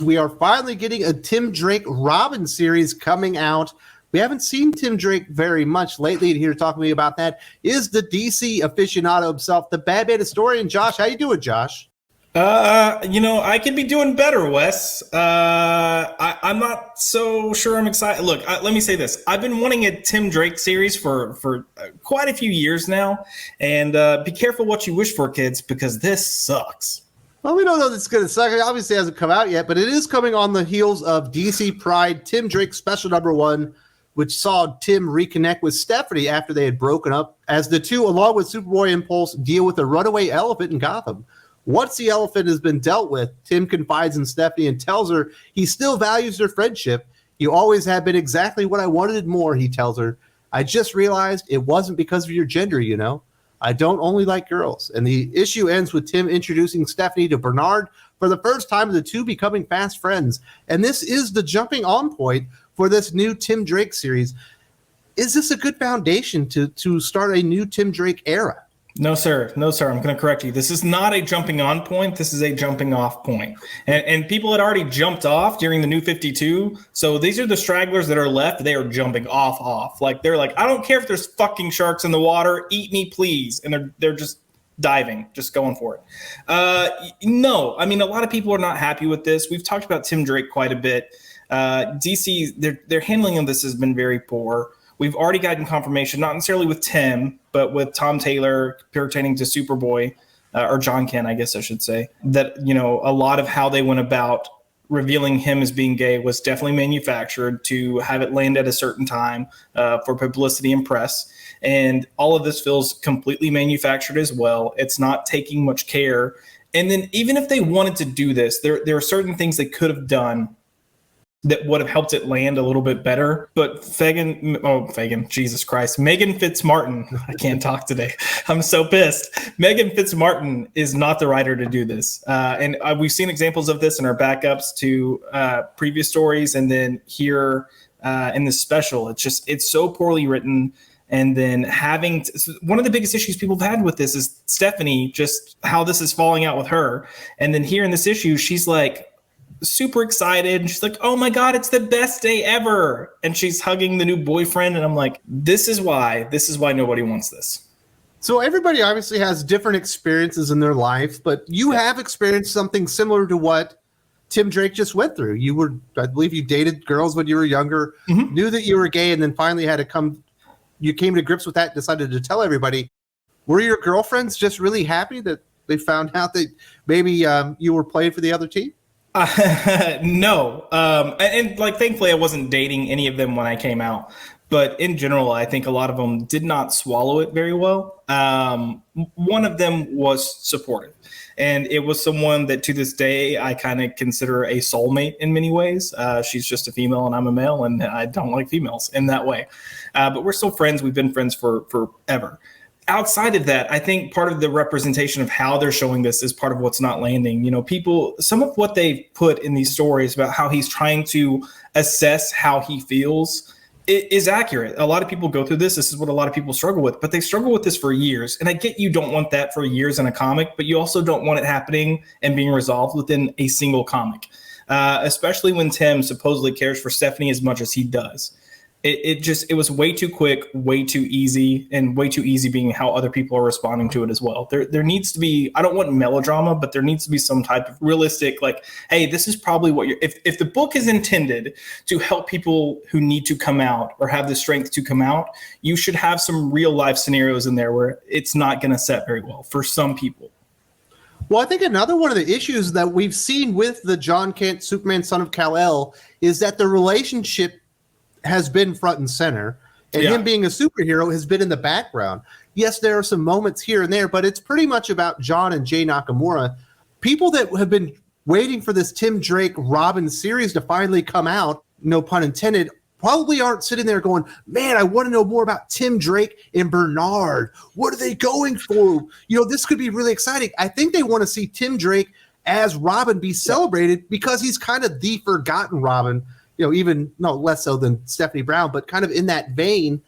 We are finally getting a Tim Drake Robin series coming out. We haven't seen Tim Drake very much lately, and here to talk to me about that is the DC aficionado himself, the Batman historian, Josh. How you doing, Josh? I could be doing better, Wes. I'm not so sure I'm excited. Look, let me say this. I've been wanting a Tim Drake series for quite a few years now, and be careful what you wish for, kids, because this sucks. Well, we don't know that it's going to suck. It obviously hasn't come out yet, but it is coming on the heels of DC Pride Tim Drake Special #1, which saw Tim reconnect with Stephanie after they had broken up, as the two, along with Superboy and Pulse, deal with a runaway elephant in Gotham. Once the elephant has been dealt with, Tim confides in Stephanie and tells her he still values their friendship. You always have been exactly what I wanted and more, he tells her. I just realized it wasn't because of your gender, you know. I don't only like girls. And the issue ends with Tim introducing Stephanie to Bernard for the first time, of the two becoming fast friends. And this is the jumping on point for this new Tim Drake series. Is this a good foundation to start a new Tim Drake era? No, sir. No, sir. I'm going to correct you. This is not a jumping on point. This is a jumping off point. And people had already jumped off during the New 52. So these are the stragglers that are left. They are jumping off. Like, they're like, I don't care if there's fucking sharks in the water. Eat me, please. And they're just diving, just going for it. No, I mean, a lot of people are not happy with this. We've talked about Tim Drake quite a bit. DC, their handling of this has been very poor. We've already gotten confirmation, not necessarily with Tim, but with Tom Taylor pertaining to Superboy, or John Kent, I guess I should say, that, a lot of how they went about revealing him as being gay was definitely manufactured to have it land at a certain time for publicity and press. And all of this feels completely manufactured as well. It's not taking much care. And then even if they wanted to do this, there are certain things they could have done that would have helped it land a little bit better. But Jesus Christ, Meghan Fitzmartin, I can't talk today. I'm so pissed. Meghan Fitzmartin is not the writer to do this. And we've seen examples of this in our backups to previous stories. And then here in this special, it's so poorly written. And then one of the biggest issues people have had with this is Stephanie, just how this is falling out with her. And then here in this issue, she's like, super excited. She's like, oh my God, it's the best day ever. And she's hugging the new boyfriend. And I'm like, this is why nobody wants this. So everybody obviously has different experiences in their life, but you have experienced something similar to what Tim Drake just went through. I believe you dated girls when you were younger, knew that you were gay, and then finally you came to grips with that, decided to tell everybody. Were your girlfriends just really happy that they found out that maybe you were playing for the other team? No. And thankfully I wasn't dating any of them when I came out, but in general, I think a lot of them did not swallow it very well. One of them was supportive, and it was someone that to this day, I kind of consider a soulmate in many ways. She's just a female and I'm a male, and I don't like females in that way. But we're still friends. We've been friends for forever. Outside of that, I think part of the representation of how they're showing this is part of what's not landing. Some of what they put in these stories about how he's trying to assess how he feels is accurate. A lot of people go through this. This is what a lot of people struggle with, but they struggle with this for years. And I get you don't want that for years in a comic, but you also don't want it happening and being resolved within a single comic, especially when Tim supposedly cares for Stephanie as much as he does. It was way too quick, way too easy, and way too easy being how other people are responding to it as well. There needs to be, I don't want melodrama, but there needs to be some type of realistic, like, hey, this is probably what if the book is intended to help people who need to come out or have the strength to come out, you should have some real life scenarios in there where it's not going to set very well for some people. Well, I think another one of the issues that we've seen with the John Kent, Superman, son of Kal-El, is that the relationship has been front and center, and him being a superhero has been in the background. Yes, there are some moments here and there, but it's pretty much about John and Jay Nakamura. People that have been waiting for this Tim Drake Robin series to finally come out, no pun intended, probably aren't sitting there going, man, I want to know more about Tim Drake and Bernard. What are they going for? This could be really exciting. I think they want to see Tim Drake as Robin be celebrated because he's kind of the forgotten Robin. Even no less so than Stephanie Brown, but kind of in that vein.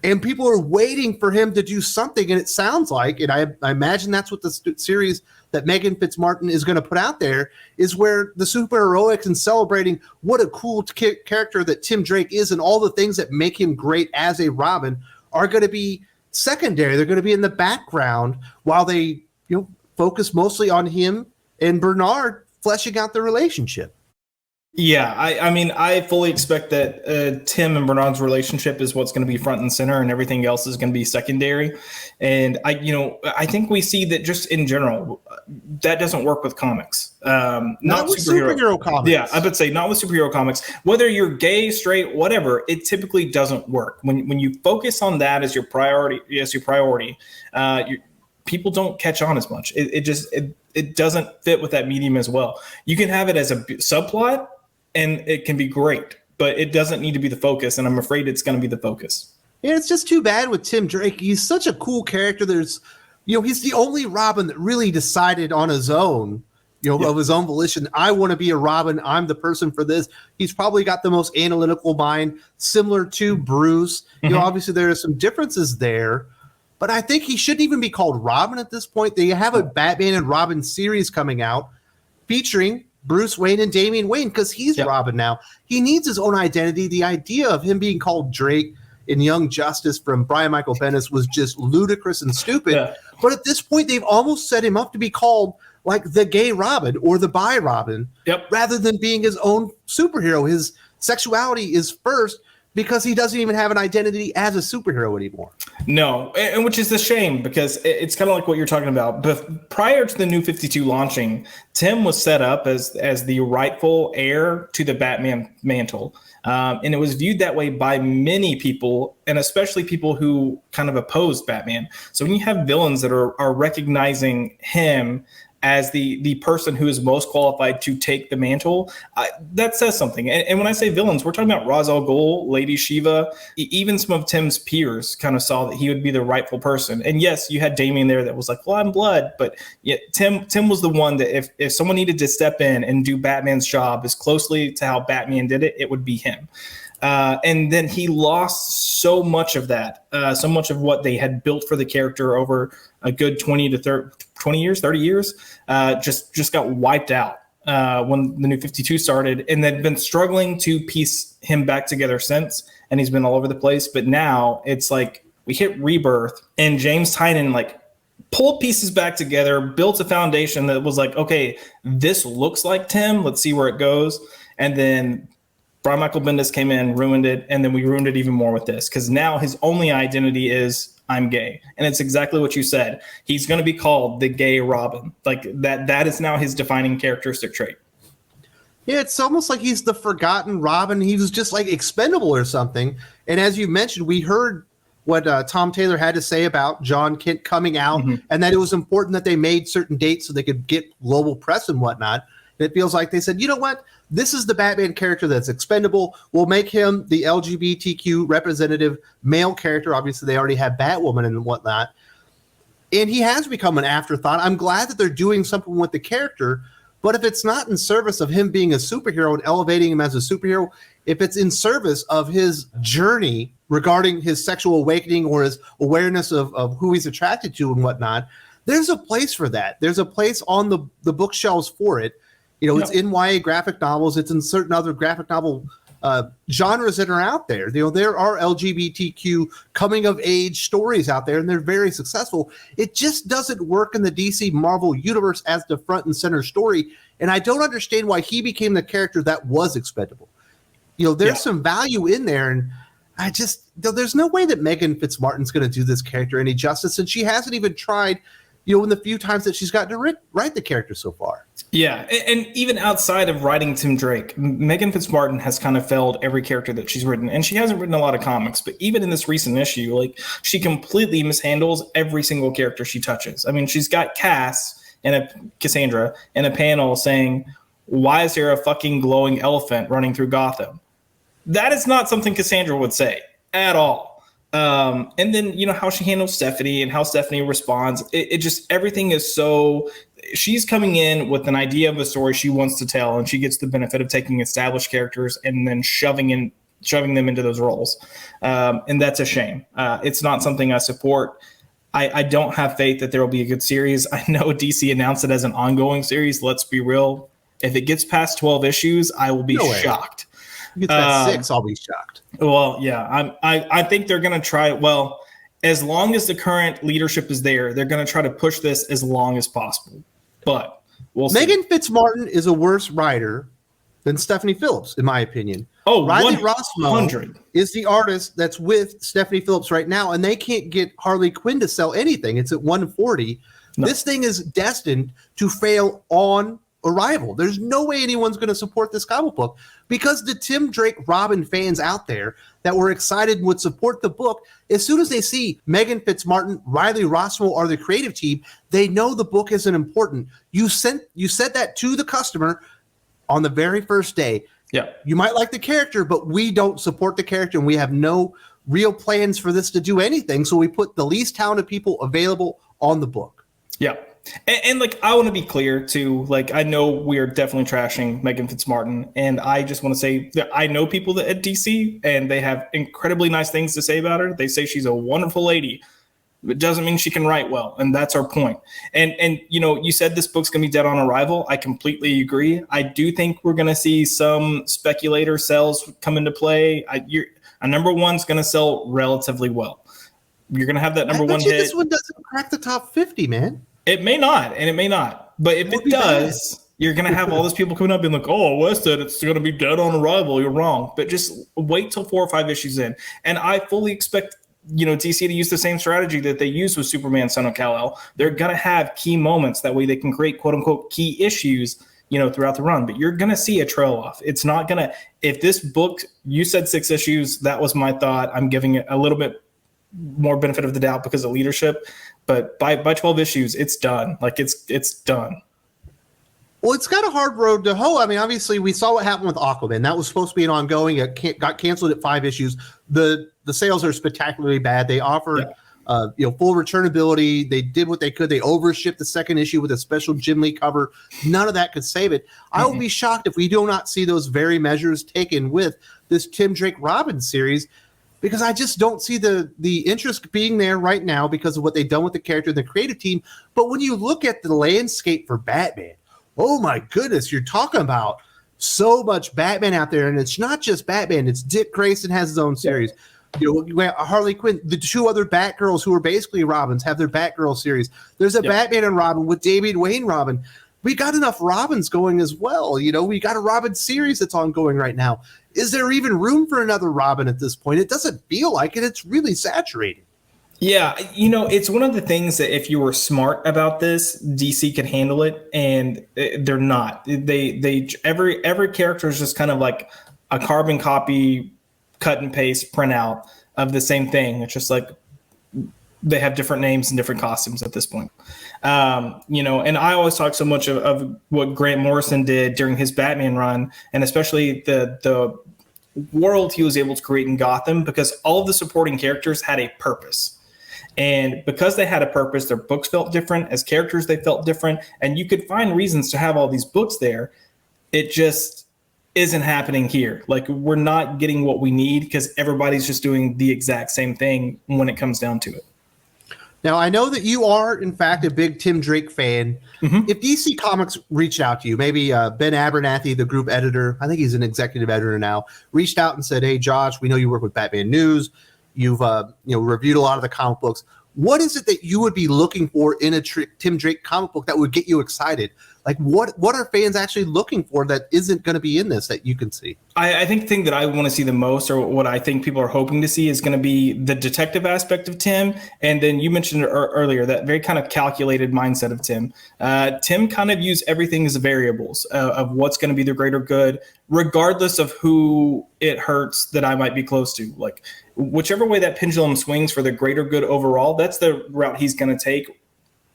And people are waiting for him to do something. And it sounds like, and I imagine that's what the series that Meghan Fitzmartin is going to put out there is where the superheroics and celebrating what a cool character that Tim Drake is and all the things that make him great as a Robin are going to be secondary. They're going to be in the background while they focus mostly on him and Bernard fleshing out the relationship. Yeah, I mean, I fully expect that Tim and Bernard's relationship is what's going to be front and center, and everything else is going to be secondary. And I think we see that just in general, that doesn't work with comics. Not with superhero comics. Yeah, I would say not with superhero comics. Whether you're gay, straight, whatever, it typically doesn't work. When you focus on that as your priority, people don't catch on as much. It doesn't fit with that medium as well. You can have it as a subplot, and it can be great, but it doesn't need to be the focus, and I'm afraid it's going to be the focus. Yeah, it's just too bad with Tim Drake. He's such a cool character. There's, he's the only Robin that really decided on his own, of his own volition. I want to be a Robin. I'm the person for this. He's probably got the most analytical mind, similar to Bruce. Obviously there are some differences there, but I think he shouldn't even be called Robin at this point. They have a Batman and Robin series coming out featuring Bruce Wayne and Damian Wayne because he's Robin now. He needs his own identity. The idea of him being called Drake in Young Justice from Brian Michael Bendis was just ludicrous and stupid. Yeah. But at this point, they've almost set him up to be called like the gay Robin or the bi Robin rather than being his own superhero. His sexuality is first because he doesn't even have an identity as a superhero anymore. No, and which is a shame because it's kind of like what you're talking about. But prior to the New 52 launching, Tim was set up as the rightful heir to the Batman mantle. And it was viewed that way by many people, and especially people who kind of opposed Batman. So when you have villains that are recognizing him as the person who is most qualified to take the mantle, that says something. And when I say villains, we're talking about Ra's al Ghul, Lady Shiva, even some of Tim's peers kind of saw that he would be the rightful person. And yes, you had Damian there that was like, well, I'm blood. But yet Tim was the one that if someone needed to step in and do Batman's job as closely to how Batman did it, it would be him. And then he lost so much of that, so much of what they had built for the character over a good 20 years, 30 years, just got wiped out when the New 52 started, and they've been struggling to piece him back together since, and he's been all over the place. But now it's like we hit Rebirth, and James Tynion pulled pieces back together, built a foundation that was like, okay, this looks like Tim. Let's see where it goes. And then Brian Michael Bendis came in, ruined it, and then we ruined it even more with this because now his only identity is I'm gay. And it's exactly what you said. He's going to be called the gay Robin. Like that is now his defining characteristic trait. Yeah, it's almost like he's the forgotten Robin. He was just like expendable or something. And as you mentioned, we heard what Tom Taylor had to say about John Kent coming out and that it was important that they made certain dates so they could get global press and whatnot. It feels like they said, you know what? This is the Batman character that's expendable. We'll make him the LGBTQ representative male character. Obviously, they already have Batwoman and whatnot. And he has become an afterthought. I'm glad that they're doing something with the character. But if it's not in service of him being a superhero and elevating him as a superhero, if it's in service of his journey regarding his sexual awakening or his awareness of who he's attracted to and whatnot, there's a place for that. There's a place on the bookshelves for it. It's in YA graphic novels. It's in certain other graphic novel genres that are out there. There are LGBTQ coming of age stories out there, and they're very successful. It just doesn't work in the DC Marvel universe as the front and center story. And I don't understand why he became the character that was expendable. There's some value in there, and there's no way that Meghan Fitzmartin's going to do this character any justice, and she hasn't even tried. In the few times that she's gotten to write the character so far. Yeah, and even outside of writing Tim Drake, Meghan Fitzmartin has kind of failed every character that she's written, and she hasn't written a lot of comics, but even in this recent issue, she completely mishandles every single character she touches. I mean, she's got Cassandra in a panel saying, why is there a fucking glowing elephant running through Gotham? That is not something Cassandra would say at all. And then, how she handles Stephanie and how Stephanie responds. It just, everything is so, she's coming in with an idea of a story she wants to tell, and she gets the benefit of taking established characters and then shoving them into those roles. And that's a shame. It's not something I support. I don't have faith that there will be a good series. I know DC announced it as an ongoing series. Let's be real. If it gets past 12 issues, I will be shocked. If it gets past 6, I'll be shocked. Well, yeah, I think they're going to try. Well, as long as the current leadership is there, they're going to try to push this as long as possible. But we'll see. Meghan Fitzmartin is a worse writer than Stephanie Phillips, in my opinion. Oh, Riley 100 is the artist that's with Stephanie Phillips right now, and they can't get Harley Quinn to sell anything. It's at 140. No. This thing is destined to fail on arrival. There's no way anyone's going to support this comic book because the Tim Drake Robin fans out there that were excited and would support the book, as soon as they see Meghan Fitzmartin, Riley Rossmo are the creative team, they know the book isn't important. You said that to the customer on the very first day. Yeah. You might like the character, but we don't support the character and we have no real plans for this to do anything. So we put the least talented people available on the book. Yeah. And like, I want to be clear too. Like, I know we are definitely trashing Meghan Fitzmartin, and I just want to say that I know people that at DC, and they have incredibly nice things to say about her. They say she's a wonderful lady. It doesn't mean she can write well, and that's our point. And you know, you said this book's gonna be dead on arrival. I completely agree. I do think we're gonna see some speculator sales come into play. A number one's gonna sell relatively well. You're gonna have that number one hit. This one doesn't crack the top 50, man. It may not, and it may not. But if it does, you're going to have all those people coming up and like, oh, Wes said it's going to be dead on arrival. You're wrong. But just wait till 4 or 5 issues in. And I fully expect, you know, DC to use the same strategy that they used with Superman, Son of Kal-El. They're going to have key moments. That way they can create, quote unquote, key issues, you know, throughout the run. But you're going to see a trail off. It's not going to, if this book, you said 6 issues, that was my thought. I'm giving it a little bit more benefit of the doubt because of leadership. But by 12 issues, it's done. Like, it's done. Well, it's got a hard road to hoe. I mean, obviously, we saw what happened with Aquaman. That was supposed to be an ongoing. It got canceled at 5 issues. The sales are spectacularly bad. They offered, full returnability. They did what they could. They overshipped the second issue with a special Jim Lee cover. None of that could save it. I will be shocked if we do not see those very measures taken with this Tim Drake Robin series, because I just don't see the interest being there right now because of what they've done with the character and the creative team. But when you look at the landscape for Batman, oh my goodness, you're talking about so much Batman out there. And it's not just Batman. It's Dick Grayson has his own series. You know, Harley Quinn, the 2 other Batgirls who are basically Robins have their Batgirl series. There's a Batman and Robin with Damian Wayne Robin. We got enough Robins going as well. You know, we got a Robin series that's ongoing right now. Is there even room for another Robin at this point? It doesn't feel like it. It's really saturated. Yeah, you know, it's one of the things that if you were smart about this, DC could handle it, and they're not. Every character is just kind of like a carbon copy, cut and paste printout of the same thing. It's just like they have different names and different costumes at this point. You know, and I always talk so much of what Grant Morrison did during his Batman run, and especially the world he was able to create in Gotham, because all of the supporting characters had a purpose. And because they had a purpose, their books felt different. As characters, they felt different. And you could find reasons to have all these books there. It just isn't happening here. Like, we're not getting what we need because everybody's just doing the exact same thing when it comes down to it. Now, I know that you are, in fact, a big Tim Drake fan. If DC Comics reached out to you, maybe Ben Abernathy, the group editor, I think he's an executive editor now, reached out and said, hey, Josh, we know you work with Batman News. You've reviewed a lot of the comic books. What is it that you would be looking for in a Tim Drake comic book that would get you excited? Like, what are fans actually looking for that isn't going to be in this that you can see? I think the thing that I want to see the most, or what I think people are hoping to see, is going to be the detective aspect of Tim. And then you mentioned earlier that very kind of calculated mindset of Tim. Tim kind of views everything as variables of what's going to be the greater good, regardless of who it hurts that I might be close to. Like, whichever way that pendulum swings for the greater good overall, that's the route he's going to take.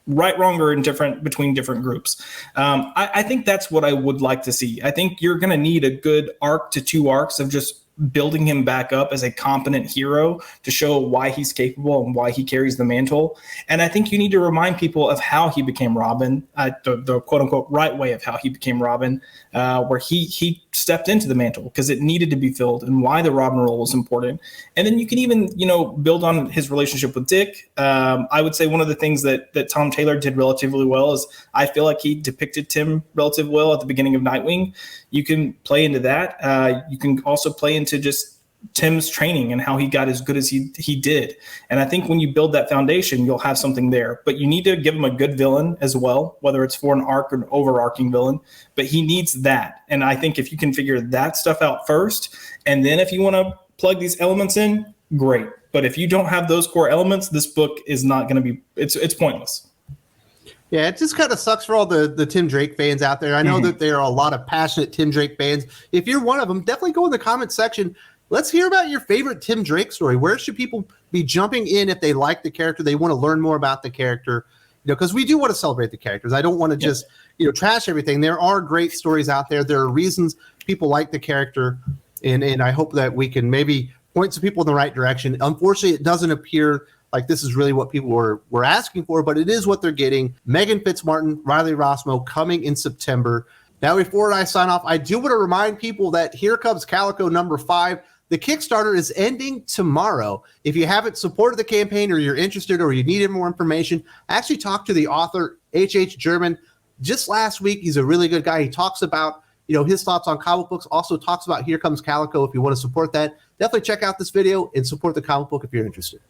Right, wrong, or indifferent between different groups. I think that's what I would like to see. I think you're going to need a good arc to 2 arcs of just building him back up as a competent hero to show why he's capable and why he carries the mantle. And I think you need to remind people of how he became Robin, the quote unquote right way of how he became Robin, where he stepped into the mantle because it needed to be filled and why the Robin role was important. And then you can even, build on his relationship with Dick. I would say one of the things that Tom Taylor did relatively well is I feel like he depicted Tim relatively well at the beginning of Nightwing. You can play into that. You can also play into just Tim's training and how he got as good as he did. And I think when you build that foundation, you'll have something there. But you need to give him a good villain as well, whether it's for an arc or an overarching villain. But he needs that. And I think if you can figure that stuff out first, and then if you want to plug these elements in, great. But if you don't have those core elements, this book is not going to be, it's pointless. Yeah, it just kind of sucks for all the Tim Drake fans out there. I know that there are a lot of passionate Tim Drake fans. If you're one of them, definitely go in the comment section. Let's hear about your favorite Tim Drake story. Where should people be jumping in if they like the character, they want to learn more about the character? Because we do want to celebrate the characters. I don't want to just, trash everything. There are great stories out there. There are reasons people like the character, and I hope that we can maybe point some people in the right direction. Unfortunately, it doesn't appear like this is really what people were asking for, but it is what they're getting. Meghan Fitzmartin, Riley Rossmo, coming in September. Now, before I sign off, I do want to remind people that Here Comes Calico #5. The Kickstarter is ending tomorrow. If you haven't supported the campaign or you're interested or you needed more information, I actually talked to the author, H.H. German, just last week. He's a really good guy. He talks about, his thoughts on comic books, also talks about Here Comes Calico. If you want to support that, definitely check out this video and support the comic book if you're interested.